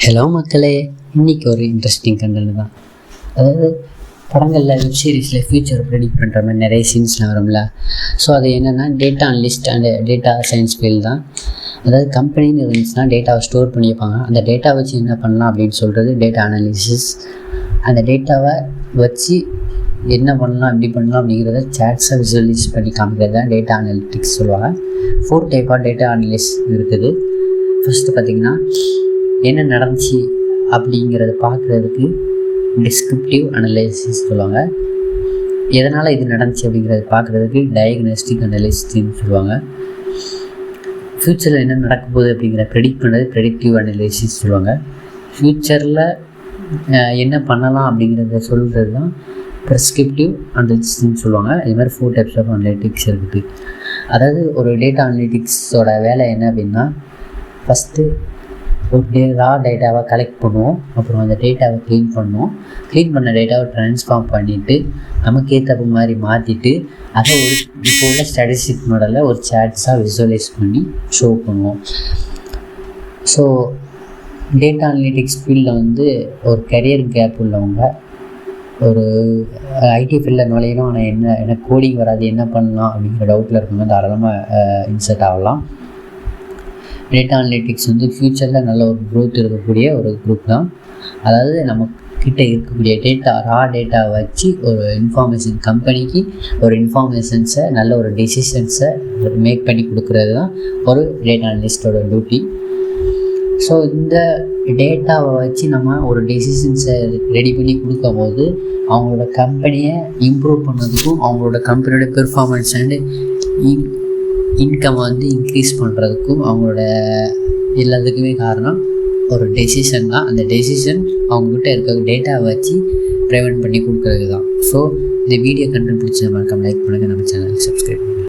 Hello மக்களே, இன்றைக்கி ஒரு இன்ட்ரெஸ்டிங் கண்டென்ட் தான். அதாவது படங்களில் வெப் சீரிஸில் ஃப்யூச்சர் ப்ரெடிக்ட் பண்ணுற மாதிரி நிறைய சீன்ஸ்லாம் வரும்ல. ஸோ அது என்னென்னா data analyst and data science field தான். அதாவது கம்பெனின்னு இருந்துச்சுன்னா டேட்டாவை ஸ்டோர் பண்ணி வைப்பாங்க. அந்த டேட்டா வச்சு என்ன பண்ணலாம் அப்படின்னு சொல்கிறது டேட்டா அனாலிசிஸ். அந்த டேட்டாவை வச்சு என்ன பண்ணலாம் எப்படி பண்ணலாம் அப்படிங்கிறத சாட்ஸை விசுவலைஸ் பண்ணி காமிக்கிறது தான் டேட்டா அனலிட்டிக்ஸ் சொல்லுவாங்க. 4 டைப் ஆஃப் டேட்டா அனலிஸ் இருக்குது. ஃபஸ்ட்டு பார்த்திங்கன்னா என்ன நடந்துச்சு அப்படிங்கிறத பார்க்குறதுக்கு டிஸ்கிரிப்டிவ் அனலைசிஸ் சொல்லுவாங்க. எதனால் இது நடந்துச்சு அப்படிங்கிறத பார்க்குறதுக்கு டயக்னோஸ்டிக் அனலைசிஸ்ன்னு சொல்லுவாங்க. ஃப்யூச்சரில் என்ன நடக்க போகுது அப்படிங்கிற ப்ரெடிக்ட் பண்ணுறது ப்ரெடிக்டிவ் அனலைசிஸ் சொல்லுவாங்க. ஃப்யூச்சரில் என்ன பண்ணலாம் அப்படிங்கிறத சொல்கிறது தான் ப்ரெஸ்கிரிப்டிவ் அனலிசிஸ்ன்னு சொல்லுவாங்க. இது மாதிரி 4 டைப்ஸ் ஆஃப் அனலிட்டிக்ஸ் இருக்குது. அதாவது ஒரு டேட்டா அனலிட்டிக்ஸோட வேலை என்ன அப்படின்னா, ஃபஸ்ட்டு ஒரு ரா டேட்டாவை கலெக்ட் பண்ணுவோம். அப்புறம் அந்த டேட்டாவை க்ளீன் பண்ணுவோம். க்ளீன் பண்ண டேட்டாவை ட்ரான்ஸ்ஃபார்ம் பண்ணிவிட்டு நமக்கு ஏற்ற மாதிரி மாற்றிட்டு அதை ஒரு இப்போ உள்ள ஸ்டாட்டிஸ்டிக் மாடலில் ஒரு சாட்ஸாக விசுவலைஸ் பண்ணி ஷோ பண்ணுவோம். ஸோ டேட்டா அனலிட்டிக்ஸ் ஃபீல்டில் ஒரு கரியர் கேப் உள்ளவங்க, ஒரு ஐடி ஃபீல்டில் நுழையணும், ஆனால் எனக்கு கோடிங் வராது, என்ன பண்ணலாம் அப்படிங்கிற டவுட்டில் இருக்கவங்க தாராளமாக இன்சர்ட் ஆகலாம். டேட்டா அனலிட்டிக்ஸ் ஃப்யூச்சரில் நல்ல ஒரு க்ரோத் இருக்கக்கூடிய ஒரு குரூப் தான். அதாவது நம்மக்கிட்ட இருக்கக்கூடிய ரா டேட்டாவை வச்சு ஒரு இன்ஃபார்மேஷன் கம்பெனிக்கு ஒரு இன்ஃபார்மேஷன்ஸை நல்ல ஒரு டெசிஷன்ஸை மேக் பண்ணி கொடுக்குறது தான் ஒரு டேட்டா அனலிஸ்டோட டியூட்டி. ஸோ இந்த டேட்டாவை வச்சு நம்ம ஒரு டெசிஷன்ஸை ரெடி பண்ணி கொடுக்கும் போது அவங்களோட கம்பெனியை இம்ப்ரூவ் பண்ணதுக்கும் அவங்களோட கம்பெனியோட பெர்ஃபார்மன்ஸ் அண்டு இன்கம் இன்க்ரீஸ் பண்ணுறதுக்கும் அவங்களோட எல்லாத்துக்குமே காரணம் ஒரு டெசிஷன் தான். அந்த டெசிஷன் அவங்கக்கிட்ட இருக்க டேட்டாவை வச்சு ப்ரிவென்ட் பண்ணி கொடுக்குறது தான். ஸோ இந்த வீடியோ கண்டென்ட் பிடிச்ச மறக்காம லைக் பண்ணுங்கள், நம்ம சேனலுக்கு சப்ஸ்கிரைப் பண்ணுங்கள்.